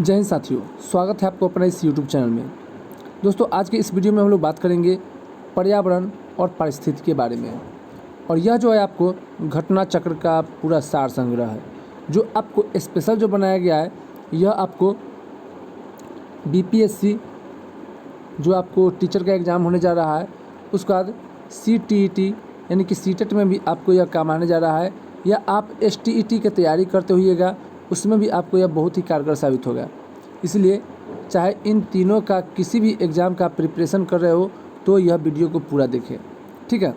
जय हिंद साथियों, स्वागत है आपको अपने इस YouTube चैनल में। दोस्तों, आज के इस वीडियो में हम लोग बात करेंगे पर्यावरण और पारिस्थितिकी के बारे में। और यह जो है आपको घटना चक्र का पूरा सार संग्रह है, जो आपको स्पेशल जो बनाया गया है। यह आपको BPSC जो आपको टीचर का एग्ज़ाम होने जा रहा है, उसके बाद CTET यानी कि CTET में भी आपको यह काम आने जा रहा है, या आप STET की तैयारी करते होइएगा, उसमें भी आपको यह बहुत ही कारगर साबित होगा। इसलिए चाहे इन तीनों का किसी भी एग्ज़ाम का प्रिपरेशन कर रहे हो तो यह वीडियो को पूरा देखें, ठीक है।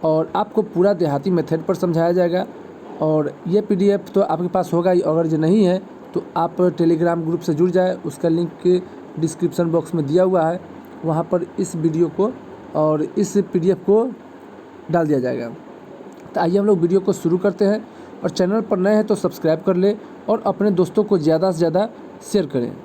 और आपको पूरा देहाती मेथड पर समझाया जाएगा। और ये PDF तो आपके पास होगा ही, अगर जो नहीं है तो आप टेलीग्राम ग्रुप से जुड़ जाए, उसका लिंक डिस्क्रिप्शन बॉक्स में दिया हुआ है, वहाँ पर इस वीडियो को और इस PDF को डाल दिया जाएगा। तो आइए हम लोग वीडियो को शुरू करते हैं। और चैनल पर नए हैं तो सब्सक्राइब कर ले और अपने दोस्तों को ज़्यादा से ज़्यादा शेयर करें।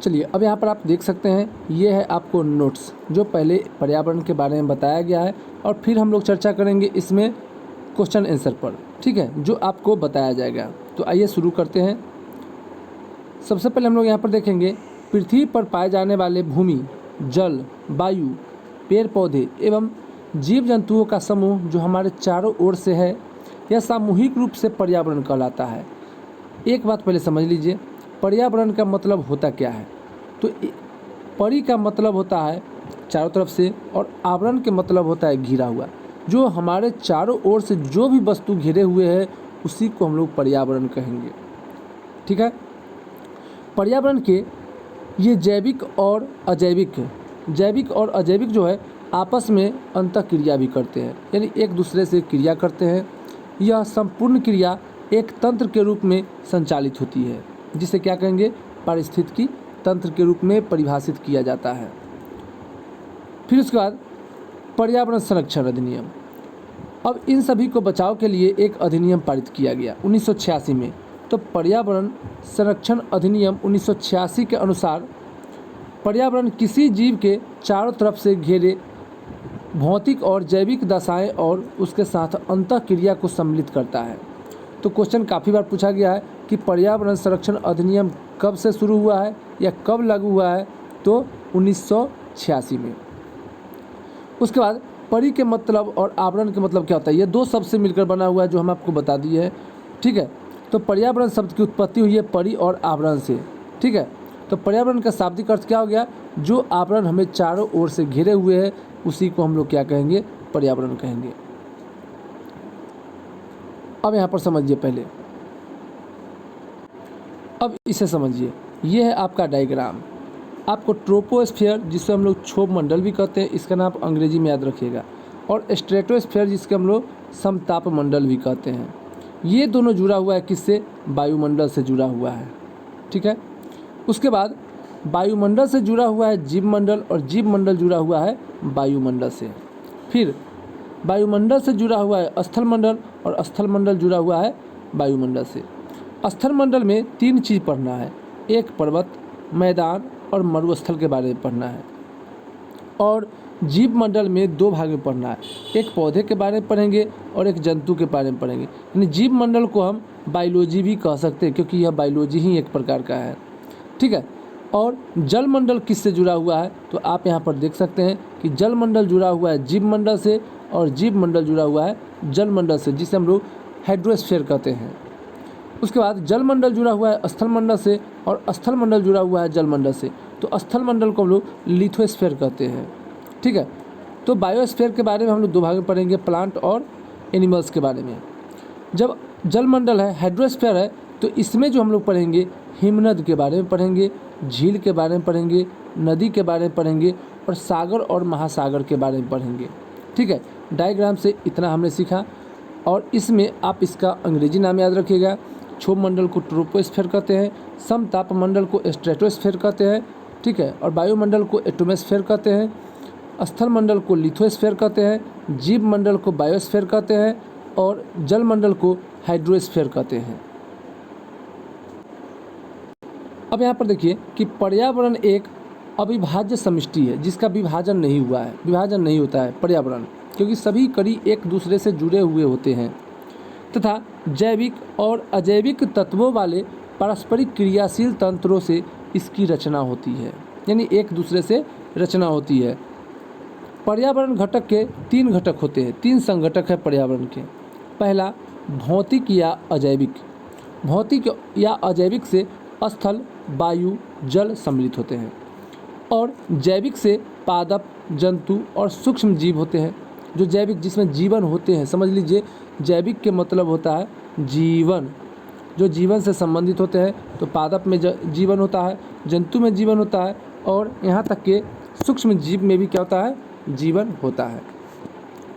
चलिए, अब यहाँ पर आप देख सकते हैं, ये है आपको नोट्स जो पहले पर्यावरण के बारे में बताया गया है, और फिर हम लोग चर्चा करेंगे इसमें क्वेश्चन आंसर पर, ठीक है, जो आपको बताया जाएगा। तो आइए शुरू करते हैं। सबसे पहले हम लोग यहाँ पर देखेंगे पृथ्वी पर पाए जाने वाले भूमि, जल, वायु, पेड़ पौधे एवं जीव जंतुओं का समूह जो हमारे चारों ओर से है, यह सामूहिक रूप से पर्यावरण कहलाता है। एक बात पहले समझ लीजिए, पर्यावरण का मतलब होता क्या है। तो परि का मतलब होता है चारों तरफ से, और आवरण के मतलब होता है घिरा हुआ। जो हमारे चारों ओर से जो भी वस्तु घिरे हुए है, उसी को हम लोग पर्यावरण कहेंगे, ठीक है। पर्यावरण के ये जैविक और अजैविक जो है आपस में अंतःक्रिया भी करते हैं, यानी एक दूसरे से क्रिया करते हैं। यह संपूर्ण क्रिया एक तंत्र के रूप में संचालित होती है, जिसे क्या कहेंगे, पारिस्थितिकी तंत्र के रूप में परिभाषित किया जाता है। फिर उसके बाद पर्यावरण संरक्षण अधिनियम। अब इन सभी को बचाव के लिए एक अधिनियम पारित किया गया 1986 में। तो पर्यावरण संरक्षण अधिनियम 1986 के अनुसार पर्यावरण किसी जीव के चारों तरफ से घेरे भौतिक और जैविक दशाएं और उसके साथ अंतःक्रिया को सम्मिलित करता है। तो क्वेश्चन काफ़ी बार पूछा गया है कि पर्यावरण संरक्षण अधिनियम कब से शुरू हुआ है या कब लागू हुआ है, तो 1986 में। उसके बाद परि के मतलब और आवरण के मतलब क्या होता है, ये दो शब्द से मिलकर बना हुआ है, जो हम आपको बता दिए हैं, ठीक है। तो पर्यावरण शब्द की उत्पत्ति हुई है परि और आवरण से, ठीक है। तो पर्यावरण का शाब्दिक अर्थ क्या हो गया, जो आवरण हमें चारों ओर से घिरे हुए है, उसी को हम लोग क्या कहेंगे, पर्यावरण कहेंगे। अब यहाँ पर समझिए पहले, अब इसे समझिए। ये है आपका डायग्राम। आपको ट्रोपोस्फीयर, जिसे हम लोग क्षोभ मंडल भी कहते हैं, इसका नाम अंग्रेजी में याद रखिएगा, और स्ट्रेटोस्फीयर, जिसके हम लोग समताप मंडल भी कहते हैं। ये दोनों जुड़ा हुआ है किससे, वायुमंडल से जुड़ा हुआ है, ठीक है। उसके बाद वायुमंडल से जुड़ा हुआ है जीव मंडल, और जीव मंडल जुड़ा हुआ है वायुमंडल से। फिर वायुमंडल से जुड़ा हुआ है स्थल मंडल, और स्थल मंडल जुड़ा हुआ है वायुमंडल से। स्थल मंडल में 3 चीज़ पढ़ना है, एक पर्वत, मैदान और मरुस्थल के बारे में पढ़ना है। और जीव मंडल में 2 भाग में पढ़ना है, एक पौधे के बारे में पढ़ेंगे और एक जंतु के बारे में पढ़ेंगे। यानी जीव मंडल को हम बायोलॉजी भी कह सकते हैं, क्योंकि यह बायोलॉजी ही एक प्रकार का है, ठीक है। और जल मंडल किससे जुड़ा हुआ है, तो आप यहाँ पर देख सकते हैं कि जल मंडल जुड़ा हुआ है जीव मंडल से, और जीव मंडल जुड़ा हुआ है जल मंडल से, जिसे हम लोग हाइड्रोस्फीयर कहते हैं। उसके बाद जल मंडल जुड़ा हुआ है स्थल मंडल से, और स्थल मंडल जुड़ा हुआ है जल मंडल से। तो स्थल मंडल को हम लोग लिथोस्फीयर कहते हैं, ठीक है। तो बायोस्फीयर के बारे में हम लोग 2 भाग में पढ़ेंगे, प्लांट और एनिमल्स के बारे में। जब जल मंडल है, हाइड्रोस्फीयर है, तो इसमें जो हम लोग पढ़ेंगे, हिमनद के बारे में पढ़ेंगे, झील के बारे में पढ़ेंगे, नदी के बारे में पढ़ेंगे, और सागर और महासागर के बारे में पढ़ेंगे, ठीक है। डायग्राम से इतना हमने सीखा। और इसमें आप इसका अंग्रेजी नाम याद रखिएगा। क्षोभ मंडल को ट्रोपोस्फीयर कहते हैं, समताप मंडल को स्ट्रेटोस्फीयर कहते हैं, ठीक है। और वायुमंडल को एटमॉस्फेयर कहते हैं, स्थल मंडल को लिथोस्फीयर कहते हैं, जीव मंडल को बायोस्फीयर कहते हैं, और जल मंडल को हाइड्रोस्फीयर कहते हैं। अब यहाँ पर देखिए कि पर्यावरण एक अविभाज्य समष्टि है, जिसका विभाजन नहीं हुआ है, विभाजन नहीं होता है पर्यावरण, क्योंकि सभी कड़ी एक दूसरे से जुड़े हुए होते हैं, तथा जैविक और अजैविक तत्वों वाले पारस्परिक क्रियाशील तंत्रों से इसकी रचना होती है, यानी एक दूसरे से रचना होती है। पर्यावरण घटक के 3 घटक होते हैं, 3 संघटक है पर्यावरण के। पहला भौतिक या अजैविक। भौतिक या अजैविक से स्थल, वायु, जल सम्मिलित होते हैं, और जैविक से पादप, जंतु और सूक्ष्म जीव होते हैं। जो जैविक जिसमें जीवन होते हैं, समझ लीजिए जैविक के मतलब होता है जीवन, जो जीवन से संबंधित होते हैं। तो पादप में जीवन होता है, जंतु में जीवन होता है, और यहाँ तक के सूक्ष्म जीव में भी क्या होता है, जीवन होता है।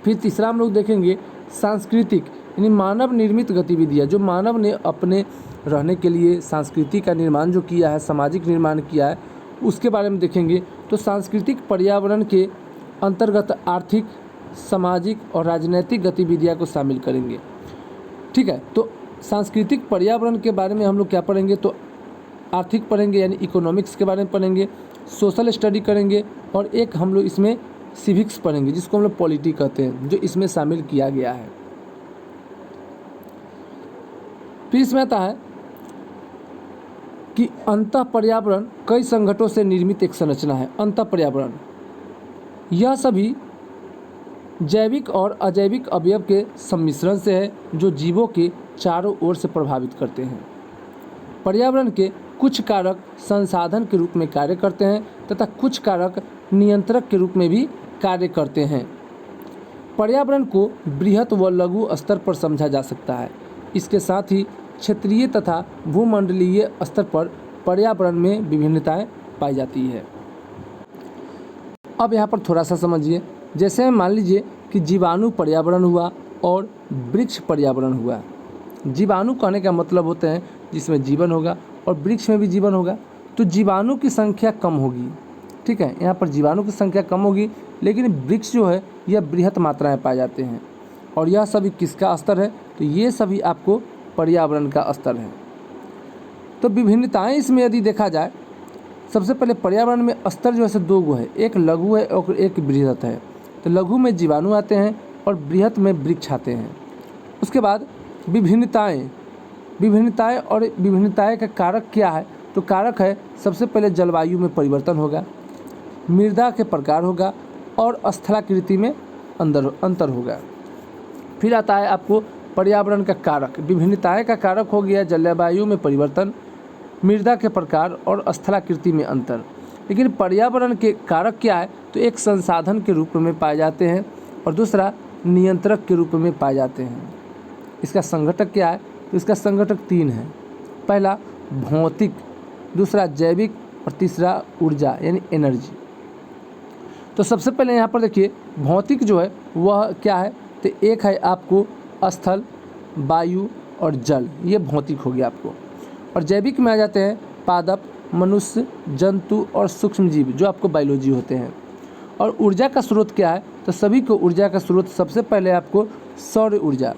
फिर तीसरा हम लोग देखेंगे सांस्कृतिक, यानी मानव निर्मित गतिविधियाँ, जो मानव ने अपने रहने के लिए संस्कृति का निर्माण जो किया है, सामाजिक निर्माण किया है, उसके बारे में देखेंगे। तो सांस्कृतिक पर्यावरण के अंतर्गत आर्थिक, सामाजिक और राजनीतिक गतिविधियाँ को शामिल करेंगे। ठीक है, तो सांस्कृतिक पर्यावरण के बारे में हम लोग क्या पढ़ेंगे, तो आर्थिक पढ़ेंगे, यानी इकोनॉमिक्स के बारे में पढ़ेंगे, सोशल स्टडी करेंगे, और एक हम लोग इसमें सिविक्स पढ़ेंगे, जिसको हम लोग पॉलिटी कहते हैं, जो इसमें शामिल किया गया है। फिर इसमें आता है कि अंतः पर्यावरण कई संगठनों से निर्मित एक संरचना है। अंतः पर्यावरण यह सभी जैविक और अजैविक अवयव के सम्मिश्रण से है, जो जीवों के चारों ओर से प्रभावित करते हैं। पर्यावरण के कुछ कारक संसाधन के रूप में कार्य करते हैं तथा कुछ कारक नियंत्रक के रूप में भी कार्य करते हैं। पर्यावरण को बृहत व लघु स्तर पर समझा जा सकता है। इसके साथ ही क्षेत्रीय तथा भूमंडलीय स्तर पर पर्यावरण में विभिन्नताएं पाई जाती है। अब यहाँ पर थोड़ा सा समझिए, जैसे मान लीजिए कि जीवाणु पर्यावरण हुआ और वृक्ष पर्यावरण हुआ। जीवाणु कहने का मतलब होते हैं जिसमें जीवन होगा, और वृक्ष में भी जीवन होगा। तो जीवाणु की संख्या कम होगी, ठीक है, यहाँ पर जीवाणु की संख्या कम होगी, लेकिन वृक्ष जो है यह बृहत मात्रा में पाए जाते हैं। और यह सभी किसका स्तर है, तो ये सभी आपको पर्यावरण का स्तर है। तो विभिन्नताएं इसमें यदि देखा जाए, सबसे पहले पर्यावरण में स्तर जो है 2 गो है, एक लघु है और एक बृहत है। तो लघु में जीवाणु आते हैं और बृहत में वृक्ष आते हैं। उसके बाद विभिन्नताएं और विभिन्नताएं का कारक क्या है, तो कारक है सबसे पहले जलवायु में परिवर्तन होगा, मृदा के प्रकार होगा, और स्थलाकृति में अंतर होगा। फिर आता है आपको पर्यावरण का कारक। विभिन्नताएं का कारक हो गया जलवायु में परिवर्तन, मृदा के प्रकार और स्थलाकृति में अंतर। लेकिन पर्यावरण के कारक क्या है, तो एक संसाधन के रूप में पाए जाते हैं, और दूसरा नियंत्रक के रूप में पाए जाते हैं। इसका संघटक क्या है, तो इसका संघटक 3 है। पहला भौतिक, दूसरा जैविक, और तीसरा ऊर्जा यानी एनर्जी। तो सबसे पहले यहाँ पर देखिए भौतिक जो है वह क्या है, तो एक है आपको स्थल, वायु और जल, ये भौतिक हो गया आपको। और जैविक में आ जाते हैं पादप, मनुष्य, जंतु और सूक्ष्म जीव, जो आपको बायोलॉजी होते हैं। और ऊर्जा का स्रोत क्या है, तो सभी को ऊर्जा का स्रोत सबसे पहले आपको सौर ऊर्जा,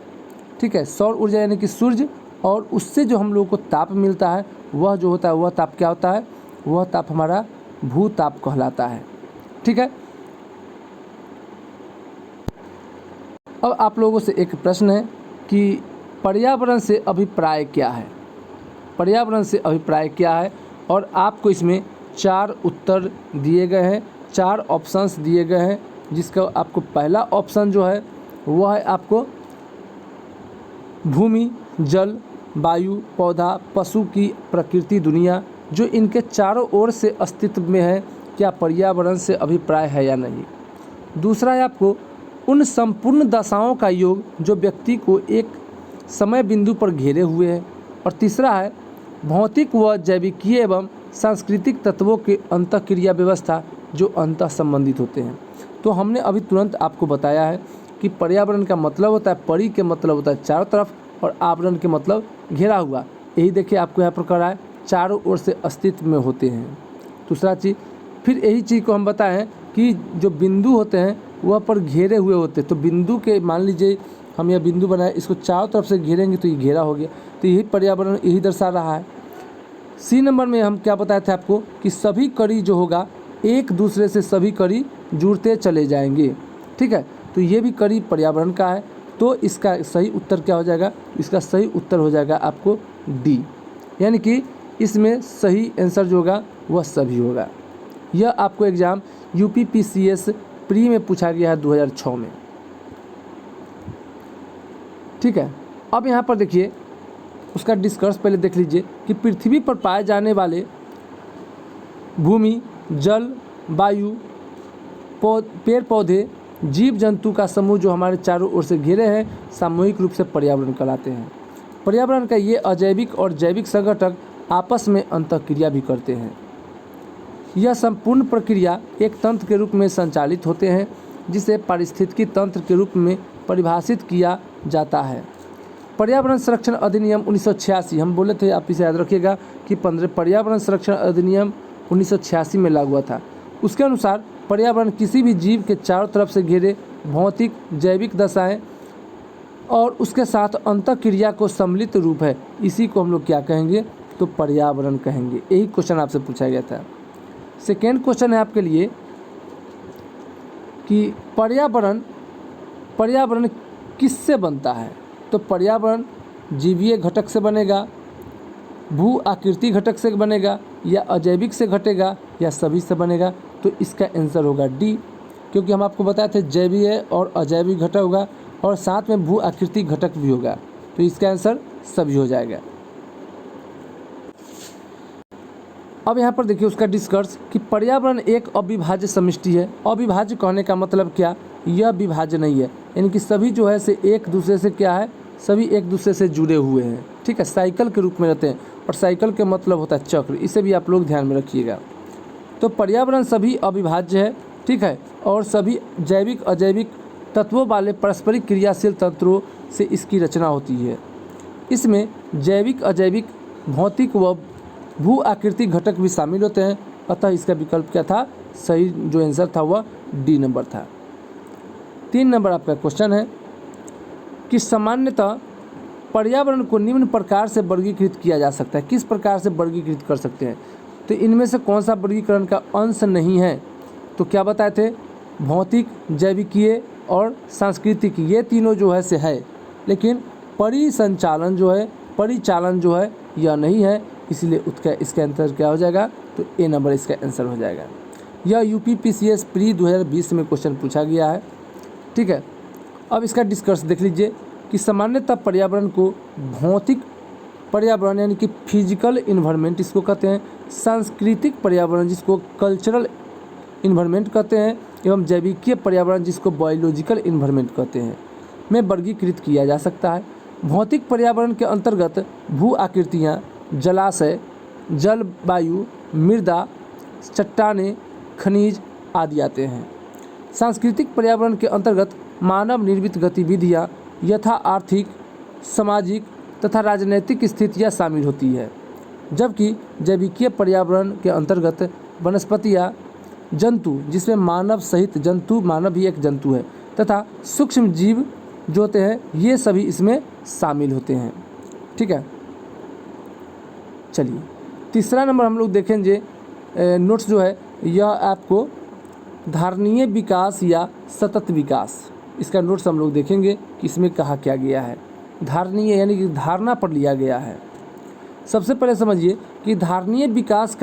ठीक है, सौर ऊर्जा यानी कि सूर्य, और उससे जो हम लोगों को ताप मिलता है वह जो होता है, वह ताप क्या होता है, वह ताप हमारा भूताप कहलाता है। ठीक है, अब आप लोगों से एक प्रश्न है कि पर्यावरण से अभिप्राय क्या है, पर्यावरण से अभिप्राय क्या है, और आपको इसमें 4 उत्तर दिए गए हैं, 4 ऑप्शंस दिए गए हैं, जिसका आपको पहला ऑप्शन जो है वह है आपको भूमि, जल, वायु, पौधा, पशु की प्रकृति दुनिया, जो इनके चारों ओर से अस्तित्व में है, क्या पर्यावरण से अभिप्राय है या नहीं। दूसरा है आपको उन संपूर्ण दशाओं का योग जो व्यक्ति को एक समय बिंदु पर घेरे हुए है। और तीसरा है भौतिक व जैविकीय एवं सांस्कृतिक तत्वों के अंतःक्रिया व्यवस्था जो अंतः संबंधित होते हैं। तो हमने अभी तुरंत आपको बताया है कि पर्यावरण का मतलब होता है, परि के मतलब होता है चारों तरफ, और आवरण के मतलब घेरा हुआ। यही देखिए आपको यहाँ पर कह रहा है चारों ओर से अस्तित्व में होते हैं। दूसरा चीज़, फिर यही चीज़ को हम बताएं कि जो बिंदु होते हैं वह पर घेरे हुए होते हैं। तो बिंदु के मान लीजिए हम यह बिंदु बनाए, इसको चारों तरफ से घेरेंगे तो ये घेरा हो गया, तो यही पर्यावरण यही दर्शा रहा है। सी नंबर में हम क्या बताए थे आपको कि सभी कड़ी जो होगा एक दूसरे से सभी कड़ी जुड़ते चले जाएंगे। ठीक है, तो ये भी कड़ी पर्यावरण का है। तो इसका सही उत्तर क्या हो जाएगा, इसका सही उत्तर हो जाएगा आपको डी। यानी कि इसमें सही आंसर जो होगा वह सभी होगा। यह आपको एग्ज़ाम UPPCS प्री में पूछा गया है 2006 में। ठीक है, अब यहाँ पर देखिए उसका डिस्कर्स पहले देख लीजिए कि पृथ्वी पर पाए जाने वाले भूमि, जल, वायु, पेड़ पौधे, जीव जंतु का समूह जो हमारे चारों ओर से घिरे हैं सामूहिक रूप से पर्यावरण कहलाते हैं। पर्यावरण का ये अजैविक और जैविक संगठक आपस में अंतःक्रिया भी करते हैं। यह संपूर्ण प्रक्रिया एक तंत्र के रूप में संचालित होते हैं जिसे पारिस्थितिकी तंत्र के रूप में परिभाषित किया जाता है। पर्यावरण संरक्षण अधिनियम 1986, हम बोले थे, आप इसे याद रखिएगा कि 15 पर्यावरण संरक्षण अधिनियम 1986 में लागू हुआ था। उसके अनुसार पर्यावरण किसी भी जीव के चारों तरफ से घिरे भौतिक जैविक दशाएं और उसके साथ अंतःक्रिया को सम्मिलित रूप है। इसी को हम लोग क्या कहेंगे, तो पर्यावरण कहेंगे। यही क्वेश्चन आपसे पूछा गया था। सेकेंड क्वेश्चन है आपके लिए कि पर्यावरण किससे बनता है। तो पर्यावरण जीवीय घटक से बनेगा, भू आकृति घटक से बनेगा, या अजैविक से घटेगा, या सभी से बनेगा। तो इसका आंसर होगा डी, क्योंकि हम आपको बताए थे जैवीय और अजैविक घटक होगा और साथ में भू आकृति घटक भी होगा। तो इसका आंसर सभी हो जाएगा। अब यहाँ पर देखिए उसका डिस्कर्स कि पर्यावरण एक अविभाज्य समष्टि है। अविभाज्य कहने का मतलब क्या, यह विभाज्य नहीं है, यानी कि सभी जो है से एक दूसरे से क्या है, सभी एक दूसरे से जुड़े हुए हैं। ठीक है, साइकिल के रूप में रहते हैं और साइकिल के मतलब होता है चक्र। इसे भी आप लोग ध्यान में रखिएगा। तो पर्यावरण सभी अविभाज्य है, ठीक है, और सभी जैविक अजैविक तत्वों वाले पारस्परिक क्रियाशील तंत्रों से इसकी रचना होती है। इसमें जैविक अजैविक भौतिक व भू आकृति घटक भी शामिल होते हैं। अतः इसका विकल्प क्या था, सही जो आंसर था वह डी नंबर था। 3 नंबर आपका क्वेश्चन है कि सामान्यतः पर्यावरण को निम्न प्रकार से वर्गीकृत किया जा सकता है। किस प्रकार से वर्गीकृत कर सकते हैं, तो इनमें से कौन सा वर्गीकरण का अंश नहीं है। तो क्या बताए थे, भौतिक, जैविकीय और सांस्कृतिक, ये तीनों जो है से है, लेकिन परिचालन जो है यह नहीं है। इसलिए इसका आंसर क्या हो जाएगा, तो ए नंबर इसका आंसर हो जाएगा। यह UPPCS प्री 2020 में क्वेश्चन पूछा गया है। ठीक है, अब इसका डिस्कस देख लीजिए कि सामान्यतः पर्यावरण को भौतिक पर्यावरण यानी कि फिजिकल इन्वायरमेंट इसको कहते हैं, सांस्कृतिक पर्यावरण जिसको कल्चरल इन्वायरमेंट कहते हैं, एवं जैविकीय पर्यावरण जिसको बायोलॉजिकल इन्वायरमेंट कहते हैं में वर्गीकृत किया जा सकता है। भौतिक पर्यावरण के अंतर्गत भू आकृतियाँ, जलाशय, जल, वायु, मृदा, चट्टानें, खनिज आदि आते हैं। सांस्कृतिक पर्यावरण के अंतर्गत मानव निर्मित गतिविधियाँ यथा आर्थिक, सामाजिक तथा राजनीतिक स्थितियाँ शामिल होती है। जबकि जैविकीय पर्यावरण के अंतर्गत वनस्पतियाँ, जंतु जिसमें मानव सहित जंतु, मानव भी एक जंतु है, तथा सूक्ष्म जीव जो होते हैं ये सभी इसमें शामिल होते हैं। ठीक है, चलिए तीसरा नंबर हम लोग देखेंगे नोट्स जो है यह आपको धारणीय विकास या सतत विकास, इसका नोट्स हम लोग देखेंगे कि इसमें कहा क्या गया है। धारणीय यानी कि धारणा पर लिया गया है। सबसे पहले समझिए कि धारणीय विकास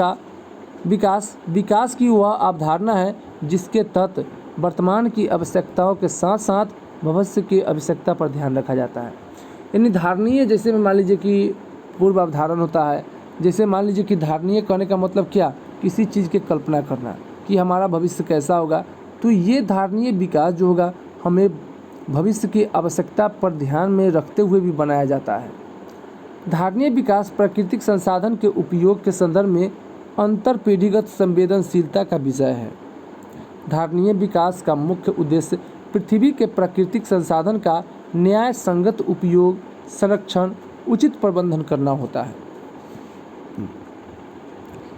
की वह अवधारणा है जिसके तहत वर्तमान की आवश्यकताओं के साथ साथ भविष्य की आवश्यकता पर ध्यान रखा जाता है। यानी धारणीय, जैसे में मान लीजिए कि पूर्व अवधारण होता है, जैसे मान लीजिए कि धारणीय कहने का मतलब क्या, किसी चीज़ की कल्पना करना कि हमारा भविष्य कैसा होगा। तो ये धारणीय विकास जो होगा हमें भविष्य की आवश्यकता पर ध्यान में रखते हुए भी बनाया जाता है। धारणीय विकास प्राकृतिक संसाधन के उपयोग के संदर्भ में अंतर पीढ़ीगत संवेदनशीलता का विषय है। धारणीय विकास का मुख्य उद्देश्य पृथ्वी के प्राकृतिक संसाधन का न्याय संगत उपयोग, संरक्षण, उचित प्रबंधन करना होता है।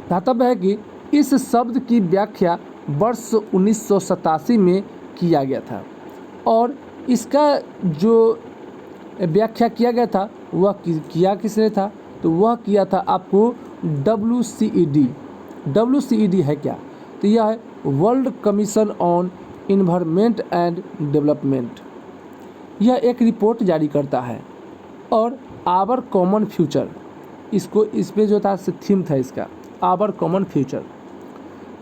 ध्यातव्य है कि इस शब्द की व्याख्या वर्ष 1987 में किया गया था और इसका जो व्याख्या किया गया था वह किया किसने था, तो वह किया था आपको WCED। WCED है क्या, तो यह है world commission on environment and development. यह एक रिपोर्ट जारी करता है और आवर कॉमन फ्यूचर इसको इसमें जो था थीम था इसका आवर कॉमन फ्यूचर।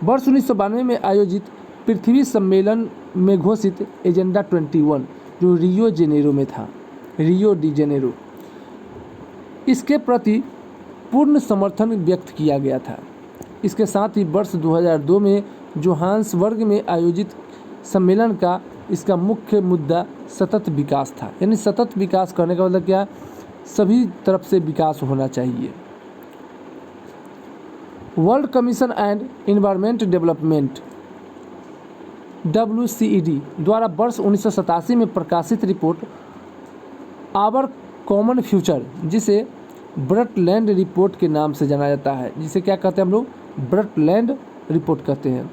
वर्ष 1992 में आयोजित पृथ्वी सम्मेलन में घोषित एजेंडा 21 जो रियो जेनेरो में था, रियो डी जेनेरो, इसके प्रति पूर्ण समर्थन व्यक्त किया गया था। इसके साथ ही वर्ष 2002 में जोहान्सबर्ग में आयोजित सम्मेलन का इसका मुख्य मुद्दा सतत विकास था। यानी सतत विकास करने का मतलब क्या, सभी तरफ से विकास होना चाहिए। World commission and environment development WCED द्वारा वर्ष 1987 में प्रकाशित रिपोर्ट आवर कॉमन फ्यूचर, जिसे ब्रटलैंड रिपोर्ट के नाम से जाना जाता है, जिसे क्या कहते हैं हम लोग, ब्रटलैंड रिपोर्ट कहते हैं।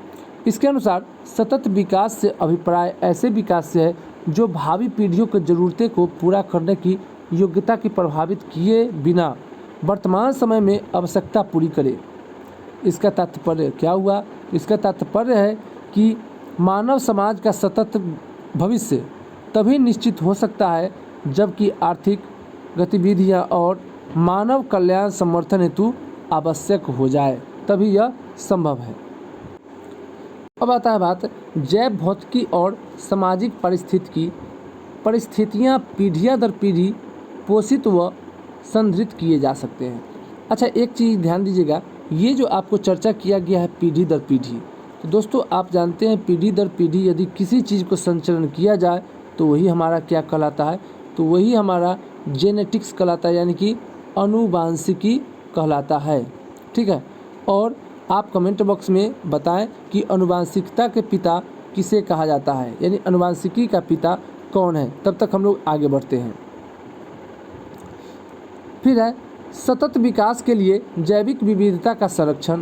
इसके अनुसार सतत विकास से अभिप्राय ऐसे विकास से है जो भावी पीढ़ियों की ज़रूरतें को पूरा करने की योग्यता की प्रभावित किए बिना वर्तमान समय में आवश्यकता पूरी करे। इसका तात्पर्य क्या हुआ, इसका तात्पर्य है कि मानव समाज का सतत भविष्य तभी निश्चित हो सकता है जबकि आर्थिक गतिविधियां और मानव कल्याण समर्थन हेतु आवश्यक हो जाए, तभी यह संभव है। अब आता है बात जैव भौतिकी और सामाजिक परिस्थितियाँ पीढ़ियाँ दर पीढ़ी पोषित व संदृढ़ किए जा सकते हैं। अच्छा, एक चीज़ ध्यान दीजिएगा, ये जो आपको चर्चा किया गया है पीढ़ी दर पीढ़ी, तो दोस्तों आप जानते हैं पीढ़ी दर पीढ़ी यदि किसी चीज़ को संचरण किया जाए तो वही हमारा क्या कहलाता है, तो वही हमारा जेनेटिक्स कहलाता है, यानी कि आनुवांशिकी कहलाता है। ठीक है, और आप कमेंट बॉक्स में बताएं कि आनुवांशिकता के पिता किसे कहा जाता है, यानी आनुवांशिकी का पिता कौन है, तब तक हम लोग आगे बढ़ते हैं। फिर है सतत विकास के लिए जैविक विविधता का संरक्षण,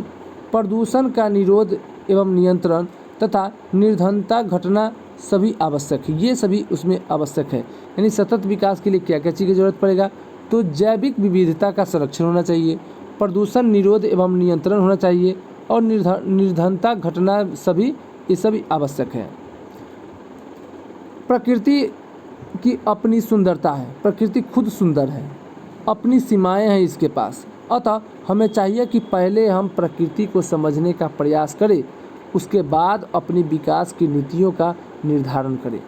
प्रदूषण का निरोध एवं नियंत्रण तथा निर्धनता घटना सभी आवश्यक है। ये सभी उसमें आवश्यक है। यानी सतत विकास के लिए क्या क्या चीज़ की जरूरत पड़ेगा, तो जैविक विविधता का संरक्षण होना चाहिए, प्रदूषण निरोध एवं नियंत्रण होना चाहिए और निर्धनता घटना सभी, ये सभी आवश्यक है। प्रकृति की अपनी सुंदरता है, प्रकृति खुद सुंदर है, अपनी सीमाएं हैं इसके पास, अतः हमें चाहिए कि पहले हम प्रकृति को समझने का प्रयास करें, उसके बाद अपनी विकास की नीतियों का निर्धारण करें।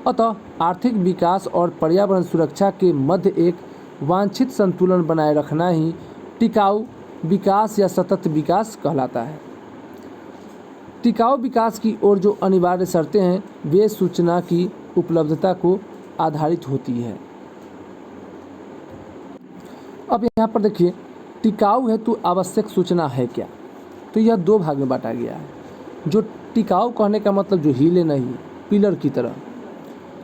अतः आर्थिक विकास और पर्यावरण सुरक्षा के मध्य एक वांछित संतुलन बनाए रखना ही टिकाऊ विकास या सतत विकास कहलाता है। टिकाऊ विकास की ओर जो अनिवार्य शर्तें हैं वे सूचना की उपलब्धता को आधारित होती है। अब यहाँ पर देखिए टिकाऊ हेतु आवश्यक सूचना है क्या, तो यह दो भाग में बांटा गया है। जो टिकाऊ कहने का मतलब जो हिले नहीं, पिलर की तरह,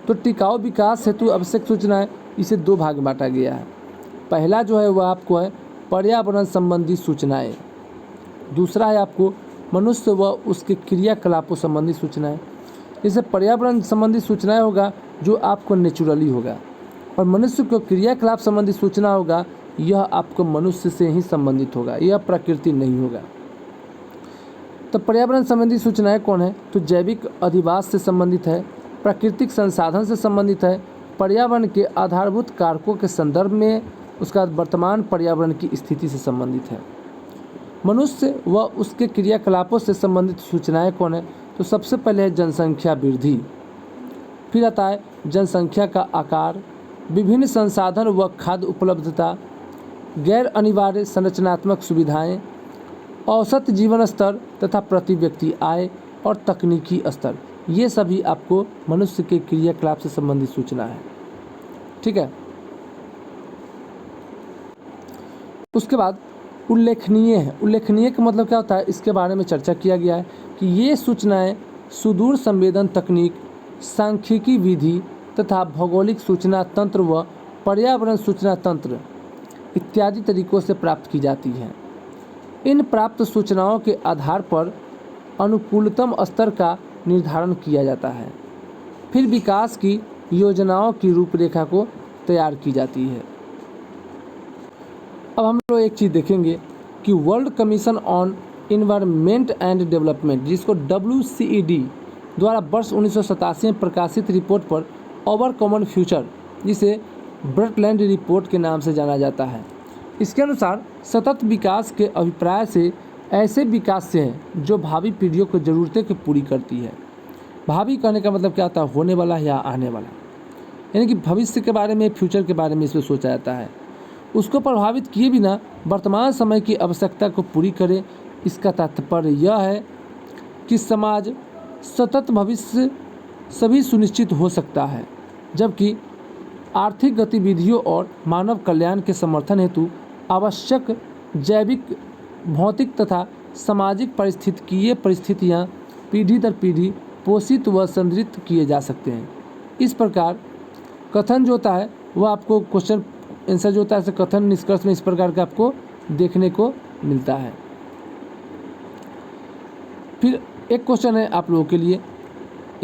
तो टिकाऊ विकास हेतु आवश्यक सूचनाएं इसे दो भाग में बांटा गया है। पहला जो है वह आपको है पर्यावरण संबंधी सूचनाएं, दूसरा है आपको मनुष्य व उसके क्रियाकलापों संबंधी सूचनाएं। जैसे पर्यावरण संबंधी सूचनाएं होगा जो आपको नेचुरली होगा, और मनुष्य को क्रियाकलाप संबंधी सूचना होगा यह आपको मनुष्य से ही संबंधित होगा, यह प्रकृति नहीं होगा। तो पर्यावरण संबंधी सूचनाएं कौन है, तो जैविक अधिवास से संबंधित है, प्राकृतिक संसाधन से संबंधित है, पर्यावरण के आधारभूत कारकों के संदर्भ में उसका वर्तमान पर्यावरण की स्थिति से संबंधित है। मनुष्य व उसके क्रियाकलापों से संबंधित सूचनाएं कौन है, तो सबसे पहले है जनसंख्या वृद्धि, फिर आता है जनसंख्या का आकार, विभिन्न संसाधन व खाद्य उपलब्धता, गैर अनिवार्य संरचनात्मक सुविधाएं, औसत जीवन स्तर तथा प्रति व्यक्ति आय और तकनीकी स्तर, ये सभी आपको मनुष्य के क्रियाकलाप से संबंधित सूचना है। ठीक है, उसके बाद उल्लेखनीय है। उल्लेखनीय का मतलब क्या होता है, इसके बारे में चर्चा किया गया है कि ये सूचनाएं सुदूर संवेदन तकनीक, सांख्यिकी विधि तथा भौगोलिक सूचना तंत्र व पर्यावरण सूचना तंत्र इत्यादि तरीकों से प्राप्त की जाती हैं। इन प्राप्त सूचनाओं के आधार पर अनुकूलतम स्तर का निर्धारण किया जाता है, फिर विकास की योजनाओं की रूपरेखा को तैयार की जाती है। अब हम लोग एक चीज़ देखेंगे कि world commission on environment and development, जिसको WCED द्वारा वर्ष 1987 में प्रकाशित report per hour common future, जिसे ब्रटलैंड रिपोर्ट के नाम से जाना जाता है, इसके अनुसार सतत विकास के अभिप्राय से ऐसे विकास से है जो भावी पीढ़ियों की ज़रूरतें को पूरी करती है। भावी कहने का मतलब क्या होता है, होने वाला या आने वाला, यानी कि भविष्य के बारे में, फ्यूचर के बारे में इसमें सोचा जाता है। उसको प्रभावित किए बिना वर्तमान समय की आवश्यकता को पूरी करे। इसका तात्पर्य यह है कि समाज सतत भविष्य सभी सुनिश्चित हो सकता है, जबकि आर्थिक गतिविधियों और मानव कल्याण के समर्थन हेतु आवश्यक जैविक, भौतिक तथा सामाजिक पारिस्थितिकीय परिस्थितियाँ पीढ़ी दर पीढ़ी पोषित व संदृढ़ किए जा सकते हैं। इस प्रकार कथन जो होता है वह आपको क्वेश्चन आंसर जो होता है कथन निष्कर्ष में इस प्रकार का आपको देखने को मिलता है। फिर एक क्वेश्चन है आप लोगों के लिए,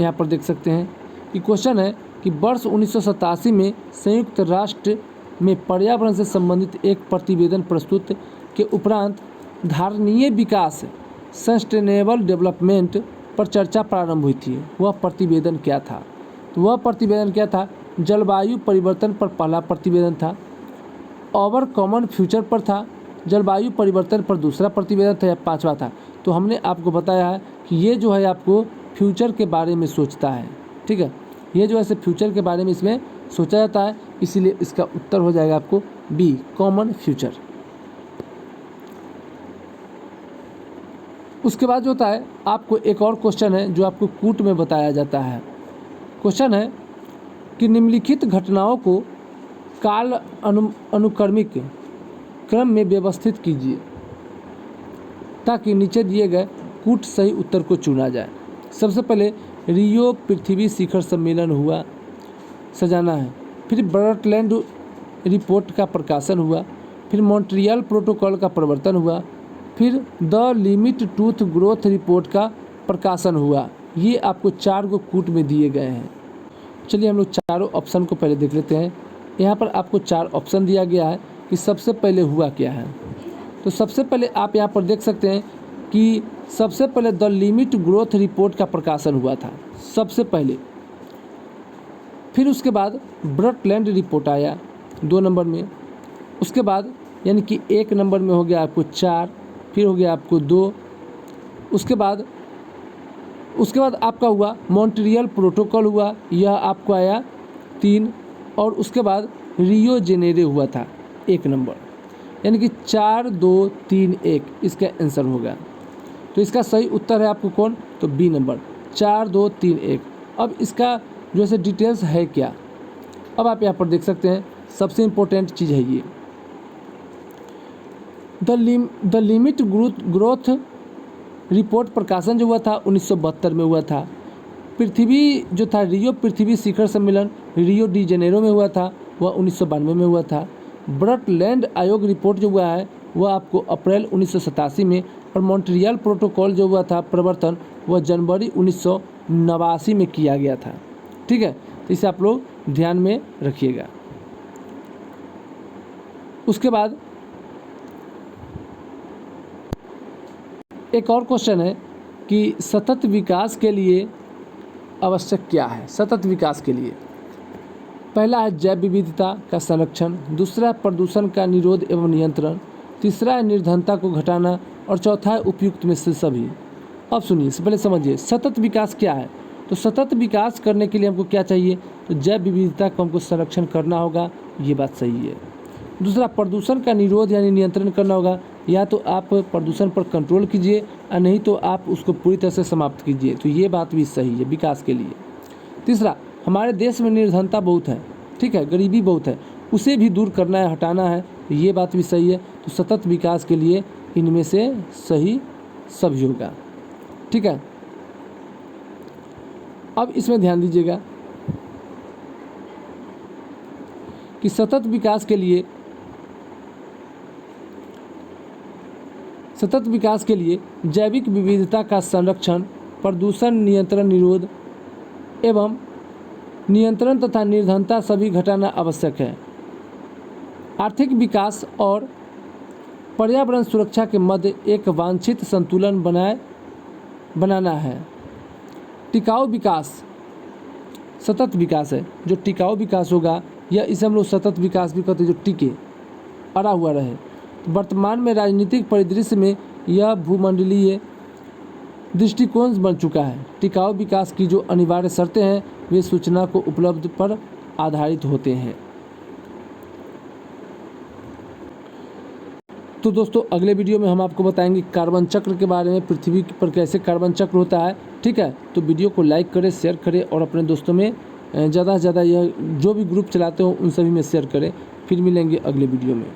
यहाँ पर देख सकते हैं कि क्वेश्चन है कि वर्ष 1987 में संयुक्त राष्ट्र में पर्यावरण से संबंधित एक प्रतिवेदन प्रस्तुत के उपरांत धारणीय विकास, सस्टेनेबल डेवलपमेंट पर चर्चा प्रारंभ हुई थी। वह प्रतिवेदन क्या था? तो वह प्रतिवेदन क्या था? जलवायु परिवर्तन पर पहला प्रतिवेदन था, ओवर कॉमन फ्यूचर पर था, जलवायु परिवर्तन पर दूसरा प्रतिवेदन था या पांचवा था। तो हमने आपको बताया है कि ये जो है आपको फ्यूचर के बारे में सोचता है, ठीक है, ये जो है फ्यूचर के बारे में इसमें सोचा जाता है, इसीलिए इसका उत्तर हो जाएगा आपको बी, कॉमन फ्यूचर। उसके बाद जो होता है आपको एक और क्वेश्चन है जो आपको कूट में बताया जाता है। क्वेश्चन है कि निम्नलिखित घटनाओं को काल अनुक्रमिक क्रम में व्यवस्थित कीजिए ताकि नीचे दिए गए कूट सही उत्तर को चुना जाए। सबसे पहले रियो पृथ्वी शिखर सम्मेलन हुआ, सजाना है। फिर ब्रटलैंड रिपोर्ट का प्रकाशन हुआ, फिर मॉन्ट्रियल प्रोटोकॉल का प्रवर्तन हुआ, फिर the limit tooth growth report का प्रकाशन हुआ। ये आपको 4 गो कूट में दिए गए हैं। चलिए हम लोग चारों ऑप्शन को पहले देख लेते हैं। यहाँ पर आपको 4 ऑप्शन दिया गया है कि सबसे पहले हुआ क्या है। तो सबसे पहले आप यहाँ पर देख सकते हैं कि सबसे पहले द लिमिट ग्रोथ रिपोर्ट का प्रकाशन हुआ था सबसे पहले। फिर उसके बाद ब्रटलैंड रिपोर्ट आया 2 नंबर में। उसके बाद यानी कि 1 नंबर में हो गया आपको 4, फिर हो गया आपको 2। उसके बाद आपका हुआ मॉन्ट्रियल प्रोटोकॉल हुआ, यह आपको आया 3। और उसके बाद रियो जेनेरो हुआ था 1 नंबर, यानी कि 4, 2, 3, 1 इसका आंसर होगा। तो इसका सही उत्तर है आपको कौन? तो बी नंबर, 4, 2, 3, 1। अब इसका जो है डिटेल्स है क्या, अब आप यहाँ पर देख सकते हैं। सबसे इम्पोर्टेंट चीज़ है ये द लिमिट ग्रोथ रिपोर्ट प्रकाशन जो हुआ था 1972 में हुआ था। पृथ्वी जो था रियो पृथ्वी शिखर सम्मेलन रियो डी जेनेरो में हुआ था, वह 1992 में हुआ था। ब्रटलैंड आयोग रिपोर्ट जो हुआ है वह आपको अप्रैल 1987 में, और मॉन्ट्रियल प्रोटोकॉल जो हुआ था प्रवर्तन वह जनवरी 1989 में किया गया था। ठीक है, तो इसे आप लोग ध्यान में रखिएगा। उसके बाद एक और क्वेश्चन है कि सतत विकास के लिए आवश्यक क्या है। सतत विकास के लिए पहला है जैव विविधता का संरक्षण, दूसरा प्रदूषण का निरोध एवं नियंत्रण, तीसरा है निर्धनता को घटाना, और चौथा है उपयुक्त में से सभी। अब सुनिए, पहले समझिए सतत विकास क्या है। तो सतत विकास करने के लिए हमको क्या चाहिए? तो जैव विविधता को हमको संरक्षण करना होगा, ये बात सही है। दूसरा प्रदूषण का निरोध यानी नियंत्रण करना होगा, या तो आप प्रदूषण पर कंट्रोल कीजिए और नहीं तो आप उसको पूरी तरह से समाप्त कीजिए, तो ये बात भी सही है विकास के लिए। तीसरा, हमारे देश में निर्धनता बहुत है, ठीक है, गरीबी बहुत है, उसे भी दूर करना है, हटाना है, तो ये बात भी सही है। तो सतत विकास के लिए इनमें से सही सभी होगा। ठीक है, अब इसमें ध्यान दीजिएगा कि सतत विकास के लिए जैविक विविधता का संरक्षण, प्रदूषण नियंत्रण, निरोध एवं नियंत्रण तथा निर्धनता सभी घटाना आवश्यक है। आर्थिक विकास और पर्यावरण सुरक्षा के मध्य एक वांछित संतुलन बनाना है। टिकाऊ विकास सतत विकास है, जो टिकाऊ विकास होगा या इसे हम लोग सतत विकास भी कहते हैं, जो टिके। अड़ा हुआ रहे। वर्तमान में राजनीतिक परिदृश्य में यह भूमंडलीय दृष्टिकोण बन चुका है। टिकाऊ विकास की जो अनिवार्य शर्तें हैं वे सूचना को उपलब्ध पर आधारित होते हैं। तो दोस्तों अगले वीडियो में हम आपको बताएंगे कार्बन चक्र के बारे में, पृथ्वी पर कैसे कार्बन चक्र होता है। ठीक है, तो वीडियो को लाइक करें, शेयर करें और अपने दोस्तों में ज़्यादा से ज़्यादा यह जो भी ग्रुप चलाते हो उन सभी में शेयर करें। फिर मिलेंगे अगले वीडियो में।